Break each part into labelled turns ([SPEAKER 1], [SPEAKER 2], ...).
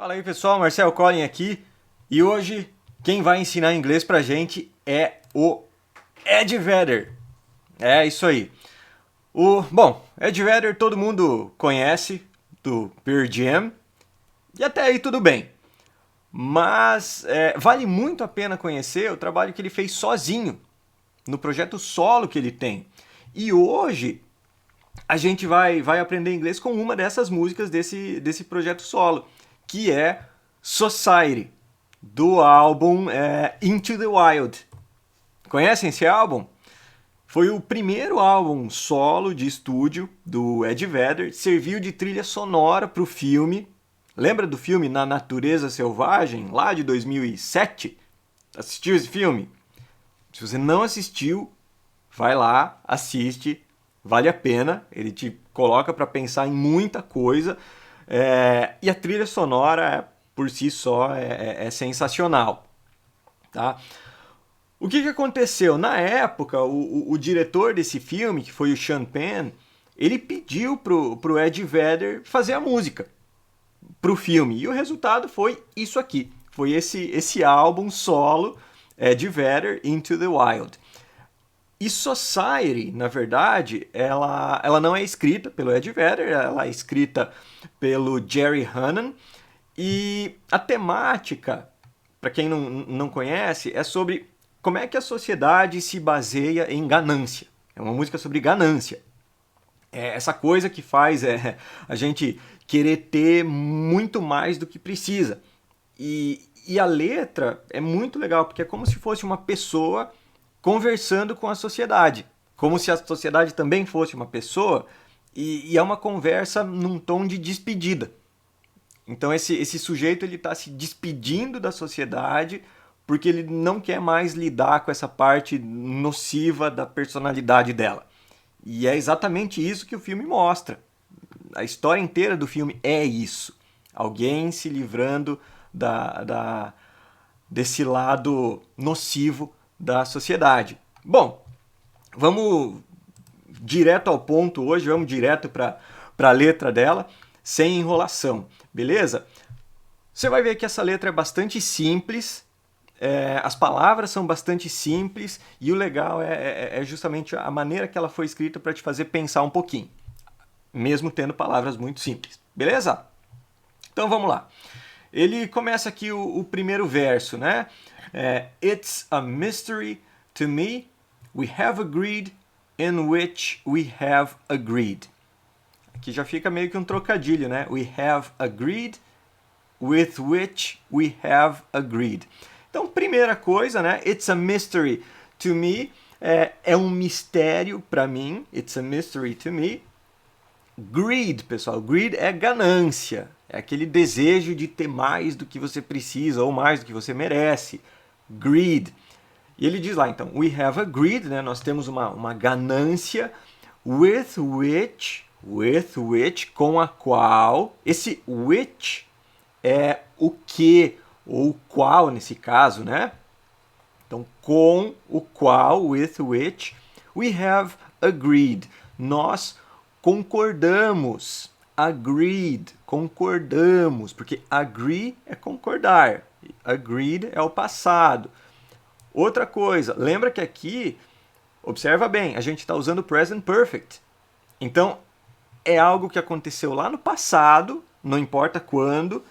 [SPEAKER 1] Fala aí pessoal, Marcel Collin aqui e hoje quem vai ensinar inglês pra gente é o Ed Vedder. É isso aí. Ed Vedder todo mundo conhece do Pearl Jam e até aí tudo bem. Mas vale muito a pena conhecer o trabalho que ele fez sozinho, no projeto solo que ele tem. E hoje a gente vai aprender inglês com uma dessas músicas desse projeto solo, que é Society, do álbum Into the Wild. Conhecem esse álbum? Foi o primeiro álbum solo de estúdio do Ed Vedder, serviu de trilha sonora para o filme. Lembra do filme Na Natureza Selvagem, lá de 2007? Assistiu esse filme? Se você não assistiu, vai lá, assiste, vale a pena. Ele te coloca para pensar em muita coisa. E a trilha sonora, por si só, é sensacional. Tá? O que aconteceu? Na época, o diretor desse filme, que foi o Sean Penn, ele pediu pro Ed Vedder fazer a música pro filme. E o resultado foi isso aqui. Foi esse álbum solo, Ed Vedder, Into the Wild. E Society, na verdade, ela não é escrita pelo Ed Vedder, ela é escrita pelo Jerry Hannan. E a temática, para quem não conhece, é sobre como é que a sociedade se baseia em ganância. É uma música sobre ganância. É essa coisa que faz a gente querer ter muito mais do que precisa. E a letra é muito legal, porque é como se fosse uma pessoa conversando com a sociedade. Como se a sociedade também fosse uma pessoa, e é uma conversa num tom de despedida. Então esse sujeito ele está se despedindo da sociedade porque ele não quer mais lidar com essa parte nociva da personalidade dela. E é exatamente isso que o filme mostra. A história inteira do filme é isso. Alguém se livrando desse lado nocivo da sociedade. Bom, vamos direto ao ponto hoje, vamos direto para a letra dela, sem enrolação, beleza? Você vai ver que essa letra é bastante simples, as palavras são bastante simples e o legal é justamente a maneira que ela foi escrita para te fazer pensar um pouquinho, mesmo tendo palavras muito simples, beleza? Então vamos lá. Ele começa aqui o primeiro verso, né? It's a mystery to me, we have agreed in which we have agreed. Aqui já fica meio que um trocadilho, né? We have agreed with which we have agreed. Então, primeira coisa, né? It's a mystery to me. É um mistério para mim. It's a mystery to me. Greed, pessoal. Greed é ganância. É aquele desejo de ter mais do que você precisa ou mais do que você merece. Greed. E ele diz lá, então, we have agreed, né? Nós temos uma ganância with which, com a qual. Esse which é o que, ou o qual nesse caso, né? Então, com o qual, with which, we have agreed. Nós concordamos. Agreed, concordamos, porque agree é concordar, agreed é o passado. Outra coisa, lembra que aqui, observa bem, a gente está usando o present perfect. Então, é algo que aconteceu lá no passado, não importa quando,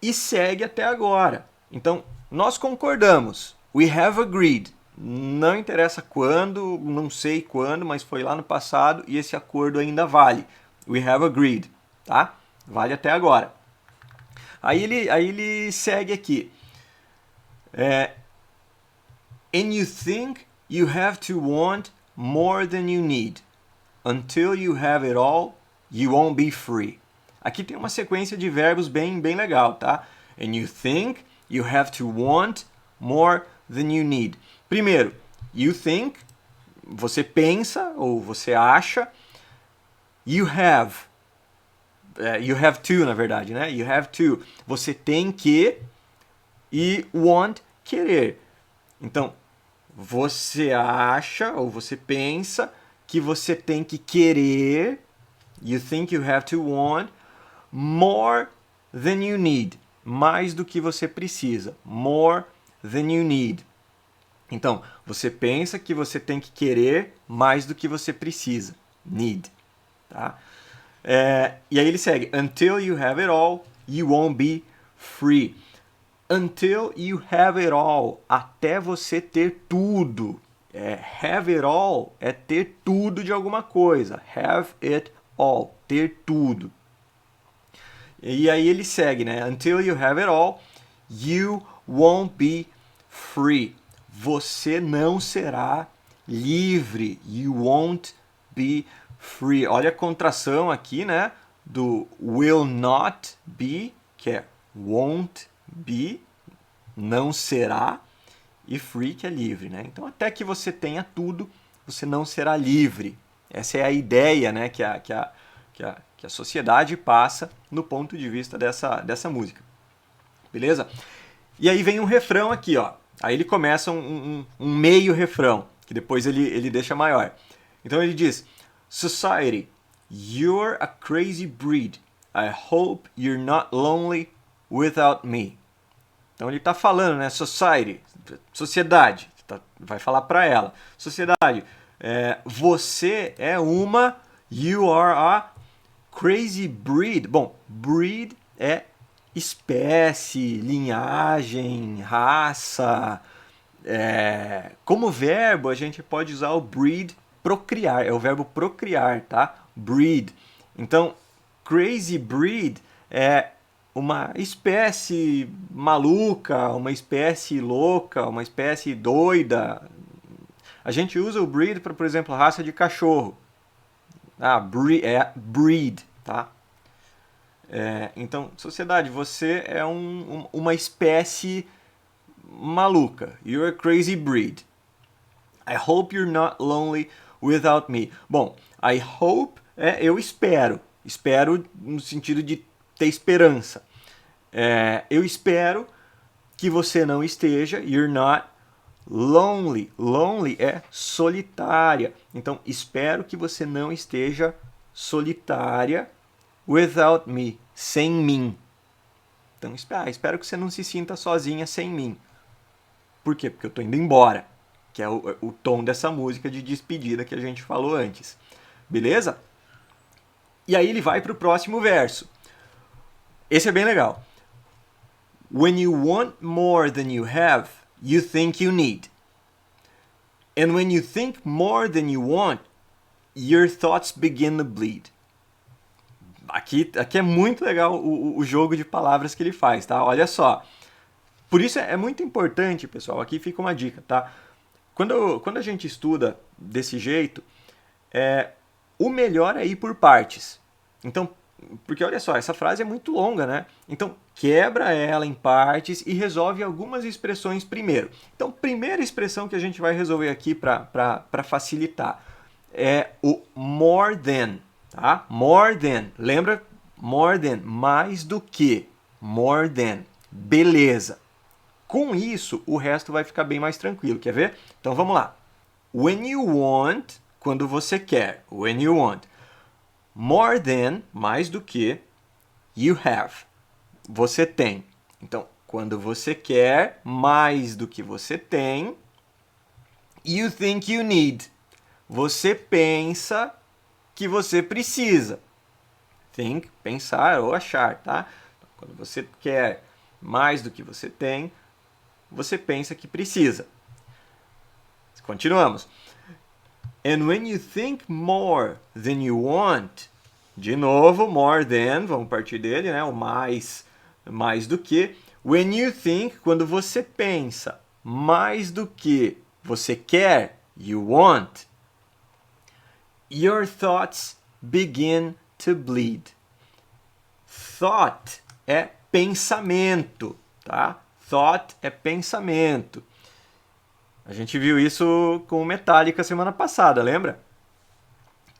[SPEAKER 1] e segue até agora. Então, nós concordamos, we have agreed. Não interessa quando, não sei quando, mas foi lá no passado e esse acordo ainda vale. We have agreed, tá? Vale até agora. Aí ele segue aqui. And you think you have to want more than you need. Until you have it all, you won't be free. Aqui tem uma sequência de verbos bem legal, tá? And you think you have to want more than you need. Primeiro, you think, você pensa ou você acha. You have to, na verdade, né? You have to. Você tem que. E want, querer. Então, você acha ou você pensa que você tem que querer. You think you have to want more than you need. Mais do que você precisa. More than you need. Então, você pensa que você tem que querer mais do que você precisa. Need. Tá? E aí ele segue. Until you have it all, you won't be free. Until you have it all. Até você ter tudo. Have it all é ter tudo de alguma coisa. Have it all. Ter tudo. E aí ele segue, né? Until you have it all, you won't be free. Você não será livre. You won't be free. Olha a contração aqui, né? Do will not be, que é won't be, não será, e free, que é livre, né? Então, até que você tenha tudo, você não será livre. Essa é a ideia, né, que a sociedade passa no ponto de vista dessa música. Beleza? E aí vem um refrão aqui, ó. Aí ele começa um meio refrão, que depois ele deixa maior. Então ele diz: Society, you're a crazy breed. I hope you're not lonely without me. Então ele está falando, né? Society, sociedade, vai falar para ela. Sociedade, você é uma, you are a crazy breed. Bom, breed é espécie, linhagem, raça. Como verbo, a gente pode usar o breed, procriar. É o verbo procriar, tá? Breed. Então, crazy breed é uma espécie maluca, uma espécie louca, uma espécie doida. A gente usa o breed para, por exemplo, raça de cachorro. Breed, tá? Então, sociedade, você é uma espécie maluca. You're a crazy breed. I hope you're not lonely without me. Bom, I hope eu espero. Espero no sentido de ter esperança. Eu espero que você não esteja, you're not lonely. Lonely é solitária. Então, espero que você não esteja solitária without me, sem mim. Então, espero que você não se sinta sozinha sem mim. Por quê? Porque eu estou indo embora, que é o tom dessa música de despedida que a gente falou antes. Beleza? E aí ele vai para o próximo verso. Esse é bem legal. When you want more than you have, you think you need. And when you think more than you want, your thoughts begin to bleed. Aqui é muito legal o jogo de palavras que ele faz, tá? Olha só. Por isso é muito importante, pessoal, aqui fica uma dica, tá? Quando a gente estuda desse jeito, o melhor é ir por partes. Então, porque olha só, essa frase é muito longa, né? Então, quebra ela em partes e resolve algumas expressões primeiro. Então, primeira expressão que a gente vai resolver aqui para facilitar é o more than, tá? More than, lembra? More than, mais do que. More than, beleza. Com isso, o resto vai ficar bem mais tranquilo, quer ver? Então, vamos lá. When you want, quando você quer. When you want. More than, mais do que, you have. Você tem. Então, quando você quer mais do que você tem, you think you need. Você pensa que você precisa. Think, pensar ou achar, tá? Então, quando você quer mais do que você tem, você pensa que precisa. Continuamos. And when you think more than you want, de novo, more than, vamos partir dele, né? O mais do que. When you think, quando você pensa mais do que você quer, you want, your thoughts begin to bleed. Thought é pensamento, tá? Thought é pensamento. A gente viu isso com Metallica semana passada, lembra?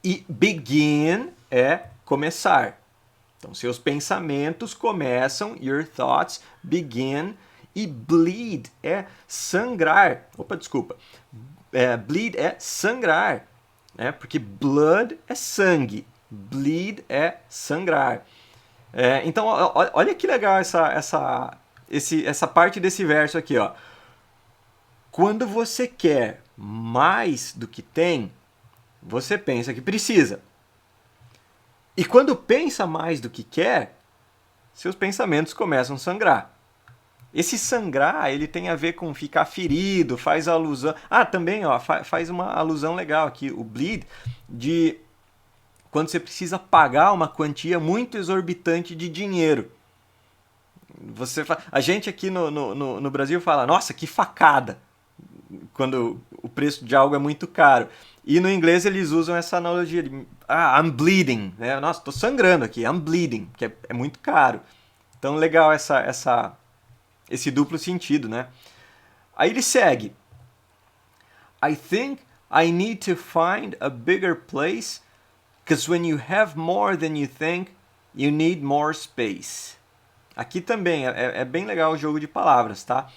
[SPEAKER 1] E begin é começar. Então, seus pensamentos começam, your thoughts begin, e bleed é sangrar. Opa, desculpa. Bleed é sangrar, né? Porque blood é sangue, bleed é sangrar. Então, olha que legal essa parte desse verso aqui, ó. Quando você quer mais do que tem, você pensa que precisa. E quando pensa mais do que quer, seus pensamentos começam a sangrar. Esse sangrar, ele tem a ver com ficar ferido, faz alusão... também, ó, faz uma alusão legal aqui, o bleed, de quando você precisa pagar uma quantia muito exorbitante de dinheiro. A gente aqui no Brasil fala, nossa, que facada, quando o preço de algo é muito caro. E no inglês eles usam essa analogia de I'm bleeding. Né? Nossa, tô sangrando aqui, I'm bleeding, que é muito caro. Então, legal esse duplo sentido, né? Aí ele segue. I think I need to find a bigger place, because when you have more than you think, you need more space. Aqui também é bem legal o jogo de palavras, tá?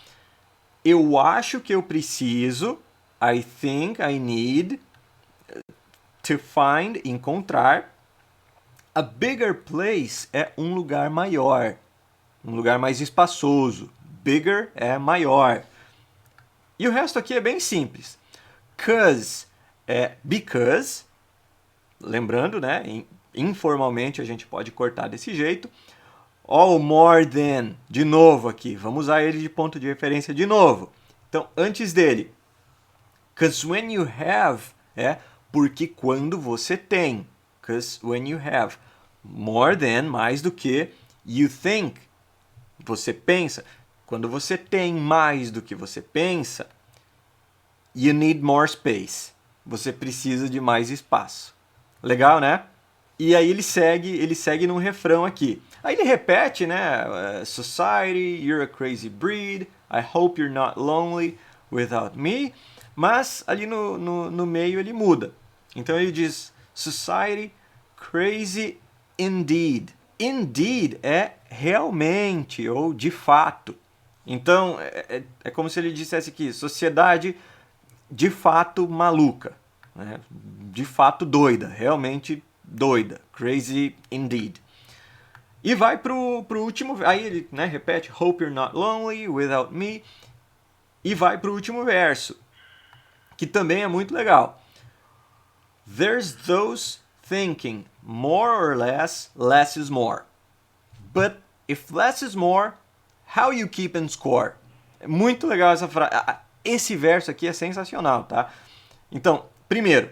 [SPEAKER 1] Eu acho que eu preciso, I think I need, to find, encontrar. A bigger place é um lugar maior, um lugar mais espaçoso. Bigger é maior. E o resto aqui é bem simples. Cause é because, lembrando, né? Informalmente a gente pode cortar desse jeito. All more than, de novo aqui, vamos usar ele de ponto de referência de novo. Então, antes dele, cause when you have, porque quando você tem. Cause when you have. More than, mais do que, you think, você pensa. Quando você tem mais do que você pensa, you need more space. Você precisa de mais espaço. Legal, né? E aí ele segue num refrão aqui. Aí ele repete, né? Society, you're a crazy breed. I hope you're not lonely without me. Mas ali no meio ele muda. Então ele diz Society, crazy indeed. Indeed é realmente ou de fato. Então é como se ele dissesse aqui, sociedade de fato maluca, né? De fato doida, realmente doida, crazy indeed. E vai pro último, aí ele, né, repete, hope you're not lonely without me, e vai pro último verso, que também é muito legal. There's those thinking more or less is more. But if less is more, how you keep and score? É muito legal essa frase. Esse verso aqui é sensacional, tá? Então, primeiro,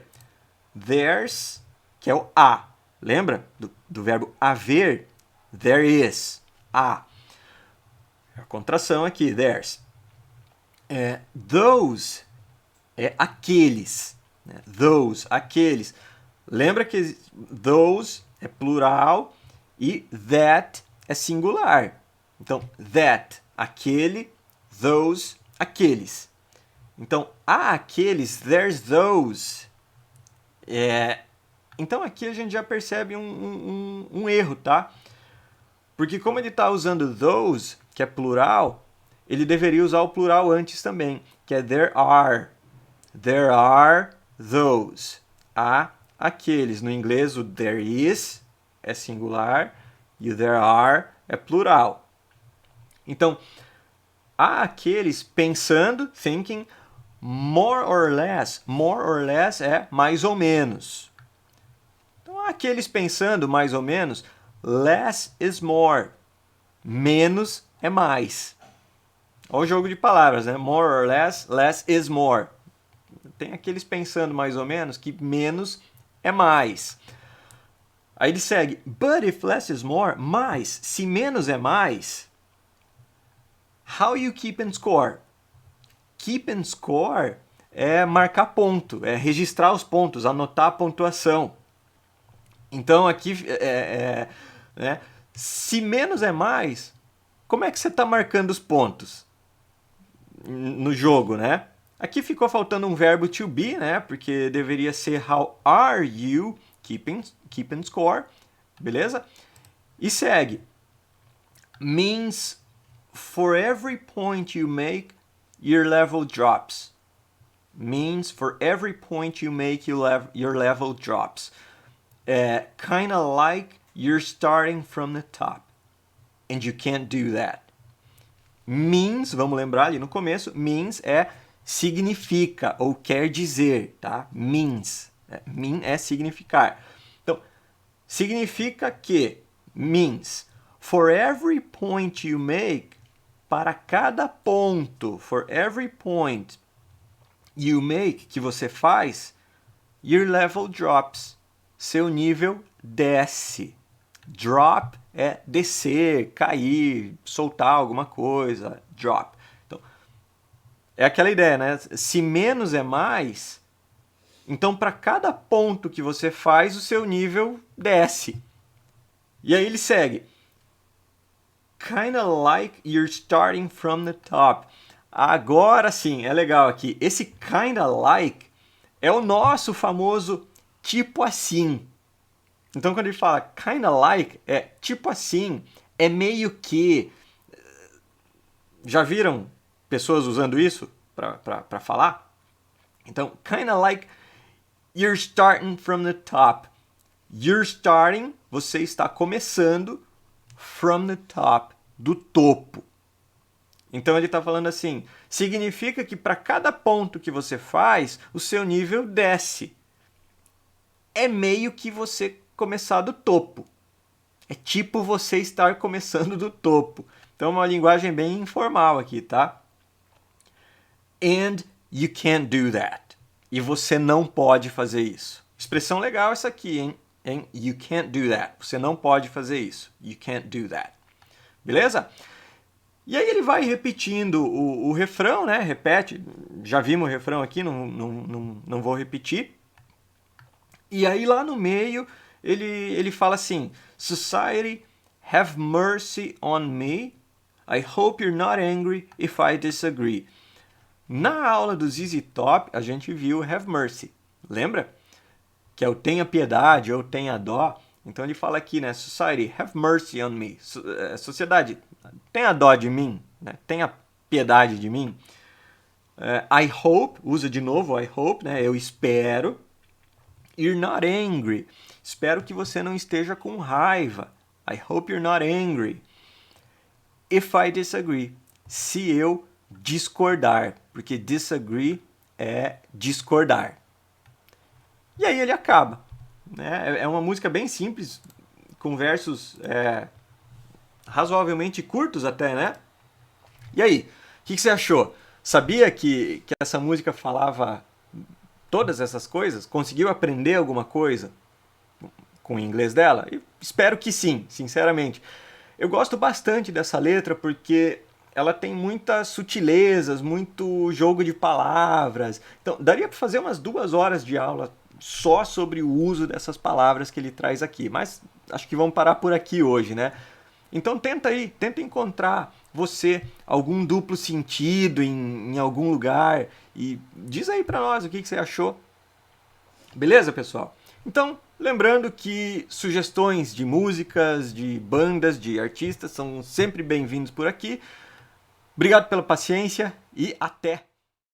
[SPEAKER 1] there's, que é o a. Lembra do verbo haver? There is. A. A contração aqui, there's. Those é aqueles. Né? Those, aqueles. Lembra que those é plural e that é singular. Então, that, aquele, those, aqueles. Então, aqueles, there's those. Então, aqui a gente já percebe um erro, tá? Porque como ele está usando those, que é plural, ele deveria usar o plural antes também, que é there are. There are those. Há aqueles. No inglês, o there is é singular e o there are é plural. Então, há aqueles pensando, thinking, more or less. More or less é mais ou menos. Então, há aqueles pensando mais ou menos, less is more. Menos é mais. Olha o jogo de palavras, né? More or less is more. Tem aqueles pensando mais ou menos que menos é mais. Aí ele segue, but if less is more, mas se menos é mais, how you keep and score? Keep and score é marcar ponto, é registrar os pontos, anotar a pontuação. Então aqui, né, se menos é mais, como é que você está marcando os pontos no jogo, né? Aqui ficou faltando um verbo to be, né? Porque deveria ser how are you keep and score, beleza? E segue. Means for every point you make, your level drops. Means for every point you make, your level drops. Kinda like you're starting from the top. And you can't do that. Means, vamos lembrar ali no começo, means é significa ou quer dizer, tá? Means. Mean é significar. Então, significa que, means, for every point you make, para cada ponto, for every point you make, que você faz, your level drops. Seu nível desce. Drop é descer, cair, soltar alguma coisa. Drop. Então, é aquela ideia, né? Se menos é mais, então para cada ponto que você faz, o seu nível desce. E aí ele segue. Kinda like you're starting from the top. Agora sim, é legal aqui. Esse kinda like é o nosso famoso tipo assim. Então quando ele fala kinda like, é tipo assim, é meio que... Já viram pessoas usando isso para falar? Então, kinda like you're starting from the top. You're starting, você está começando from the top, do topo. Então ele está falando assim, significa que para cada ponto que você faz, o seu nível desce. É meio que você começar do topo. É tipo você estar começando do topo. Então é uma linguagem bem informal aqui, tá? And you can't do that. E você não pode fazer isso. Expressão legal essa aqui, hein? And you can't do that. Você não pode fazer isso. You can't do that. Beleza? E aí ele vai repetindo o refrão, né? Repete. Já vimos o refrão aqui, não vou repetir. E aí lá no meio ele fala assim: Society, have mercy on me. I hope you're not angry if I disagree. Na aula do ZZ Top, a gente viu have mercy. Lembra? Que é o tenha piedade ou tenha dó. Então ele fala aqui, né? Society, have mercy on me. Sociedade, tenha dó de mim, né? Tenha piedade de mim. I hope, usa de novo I hope, né? Eu espero. You're not angry. Espero que você não esteja com raiva. I hope you're not angry. If I disagree. Se eu discordar. Porque disagree é discordar. E aí ele acaba. Né? É uma música bem simples, com versos razoavelmente curtos até, né? E aí, o que você achou? Sabia que essa música falava todas essas coisas? Conseguiu aprender alguma coisa com o inglês dela? Eu espero que sim, sinceramente. Eu gosto bastante dessa letra porque ela tem muitas sutilezas, muito jogo de palavras. Então, daria para fazer umas 2 horas de aula só sobre o uso dessas palavras que ele traz aqui. Mas acho que vamos parar por aqui hoje, né? Então tenta encontrar você algum duplo sentido em algum lugar e diz aí pra nós o que você achou. Beleza, pessoal? Então, lembrando que sugestões de músicas, de bandas, de artistas são sempre bem-vindos por aqui. Obrigado pela paciência e até!